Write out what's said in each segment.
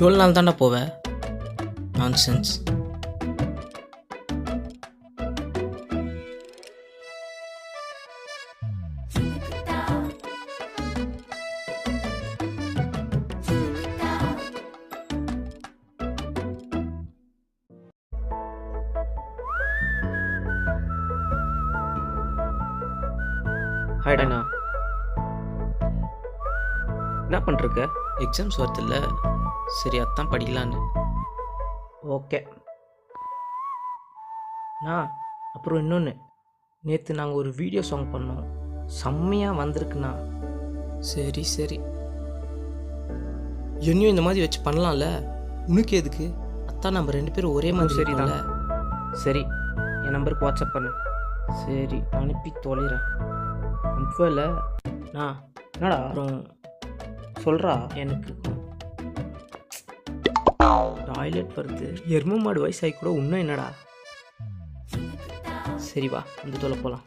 எவ்வளோ நாள் தாண்டா போவேன்? நான்சென்ஸ். ஹாய்டாண்ணா, என்ன பண்ணிருக்க? எக்ஸாம்ஸ் வருதில்ல, சரி அதான் படிக்கலான்னு. ஓகே அப்புறம் இன்னொன்று, நேற்று நாங்கள் ஒரு வீடியோ சாங் பண்ணோம், செம்மையாக வந்திருக்குண்ணா. சரி சரி, என்னையும் இந்த மாதிரி வச்சு பண்ணலாம்ல. உனக்கு எதுக்கு? அத்தான் நம்ம 2 பேரும் ஒரே மாதிரி. சரி சரிதான். தான், சரி என் நம்பருக்கு வாட்ஸ்அப் பண்ணு. சரி அனுப்பி தொலைகிறேன். அனுப்பல என்னடா? அப்புறம் சொல்கிறா, எனக்கு டாய்லெட் வருது. எரும மாடு வயசாகி கூட இன்னும் என்னடா? சரி வா, வந்து தொலை போகலாம்.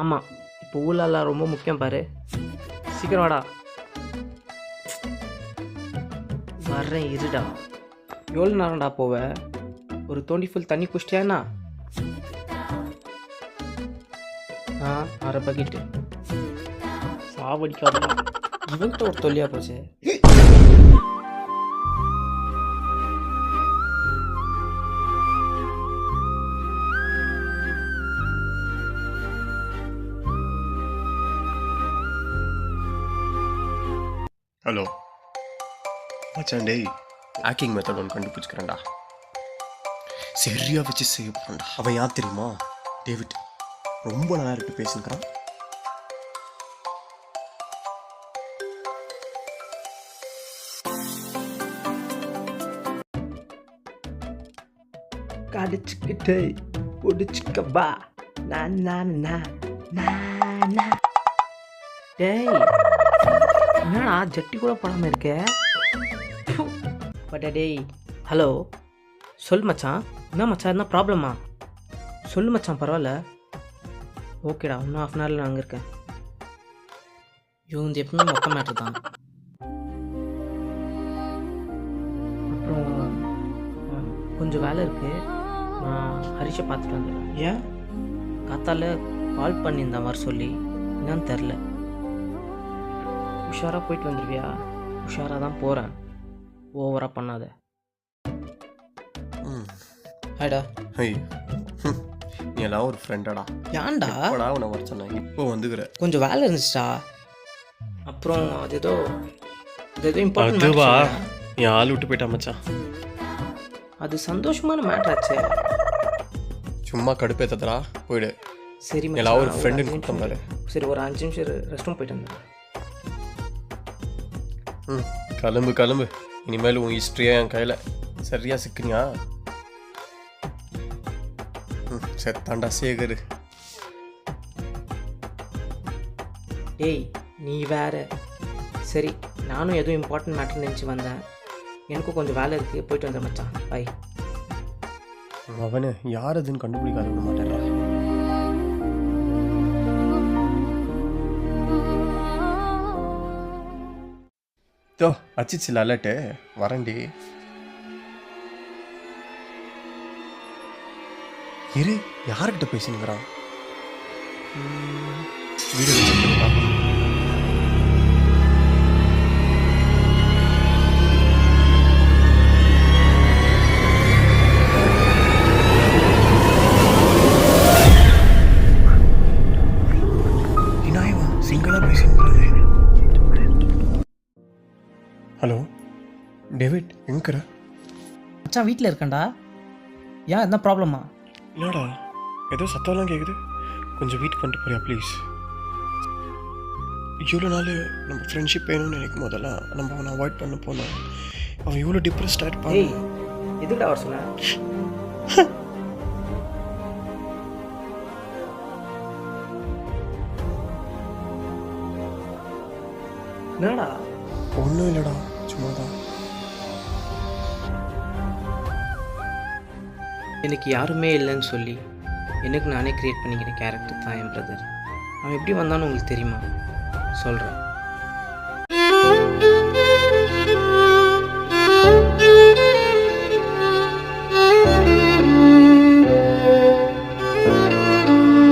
ஆமாம், இப்போ ஊழலாம் ரொம்ப முக்கியம் பாரு. சீக்கிரம் வாடா. வர்றேன் இருடா. எவ்வளோ நேரம்டா போவ? ஒரு தோண்டி ஃபுல் தண்ணி குடிச்சிட்டியாண்ணா? அரை பக்கெட்டு. சாவடிக்காதா, இவன்கிட்ட ஒரு தொல்லியா போச்சு. ஹலோ மச்சான், டேய் ஹேக்கிங் மெத்தட் ஒன்று கண்டுபிடிச்சிக்கிறேன்டா. சரியா வச்சு செய்ய போகிறேன்டா. அவன் யார் தெரியுமா? டேவிட். ரொம்ப நல்லா இருக்கு பேசிக்கிறான். கடிச்சுக்கிட்டு பிடிச்சிக்கப்பா. டேய் என்னடா ஜட்டி கூட போடாமல் இருக்க? பட்டா டேய். ஹலோ, சொல் மச்சான். என்ன மச்சான், என்ன ப்ராப்ளமா? சொல்லு மச்சான், பரவாயில்ல. ஓகேடா, இன்னும் 1/2 hourல நான் அங்கே இருக்கேன். இவங்க எப்பவுமே மொக்க மேட்டர் தான். அப்புறம் கொஞ்சம் வேலை இருக்குது, நான் ஹரிஷை பார்த்துட்டு வந்துடுறேன். ஏன்? காத்தால கால் பண்ணியிருந்தேன் வர சொல்லி, என்னன்னு தெரில. உஷாராக போயிட்டு வந்துடுவியா? உஷாராக தான் போகிறேன், ஓவராக பண்ணாத. ஹாய்டா. ஹை, நீ எல்லாம் ஒரு ஃப்ரெண்டாடா. ஏன்டா? எப்படா உன்னை வர சொன்னேன், இப்போ வந்துக்கிற. கொஞ்சம் வேலை இருந்துச்சுடா. அப்புறம் அது ஏதோ அதுவா இம்பார்ட்டன்ட். என் ஆள் விட்டு போயிட்டா மச்சான். அது சந்தோஷமான மேட்ரு ஆச்சே. சும்மா கடுப்பேத்ததா, போயிடு. சரி எல்லாம் ஒரு மச்சான், ஃப்ரெண்டுன்னு 5 கூட்டம் பாரு. சரி ஒரு 5 நிமிஷம் ரெஸ்ட் ரூம் போயிட்டு வந்தேன். கிளம்பு கிளம்பு. இனிமேல் உன் ஹிஸ்ட்ரியா என் கையில். சரியா சிக்கினியா? செத்தாண்டா சேகரு. டேய் நீ வேற. சரி, நானும் எதுவும் இம்பார்ட்டன்ட் மேட்டர் நினச்சி வந்தேன். எனக்கும் கொஞ்சம் வேலை இருக்குது, போயிட்டு வந்தேன் மச்சான். பை. அவனு யார் அதுன்னு கண்டுபிடிக்காத விட மாட்டேறா. தோ அச்சிச்சில்ல அலர்ட்டு வரண்டி. இரு, யார்கிட்ட பேசினுங்கிறான்? வீடியோ வச்சுருக்கா? சிங்கிளாக பேசினுங்கிறாரு. Hello David, எங்கிற? மச்சான் வீட்டில் இருக்கேன்டா. ஏன் என்ன ப்ராப்ளமா? என்னடா ஏதோ சத்தம்லாம் கேட்குது. கொஞ்சம் வீட்டுக்கு வந்துட்டு போறியா ப்ளீஸ்? இவ்வளோ நாள் நம்ம ஃப்ரெண்ட்ஷிப் வேணும்னு நினைக்கும் போதெல்லாம் நம்ம அவனை அவாய்ட் பண்ண போனோம். அவன் இவ்வளோ டிப்ரெஸ்ட் ஆகிருப்பான். எதுடா அவர் சொன்ன? என்னடா? ஒன்றும் இல்லைடா, சும்மா தான். எனக்கு யாருமே இல்லைன்னு சொல்லி எனக்கு நானே க்ரியேட் பண்ணிக்கிற கேரக்டர் தான் என் பிரதர். அவன் எப்படி வந்தான்னு உங்களுக்கு தெரியுமா? சொல்கிறேன்.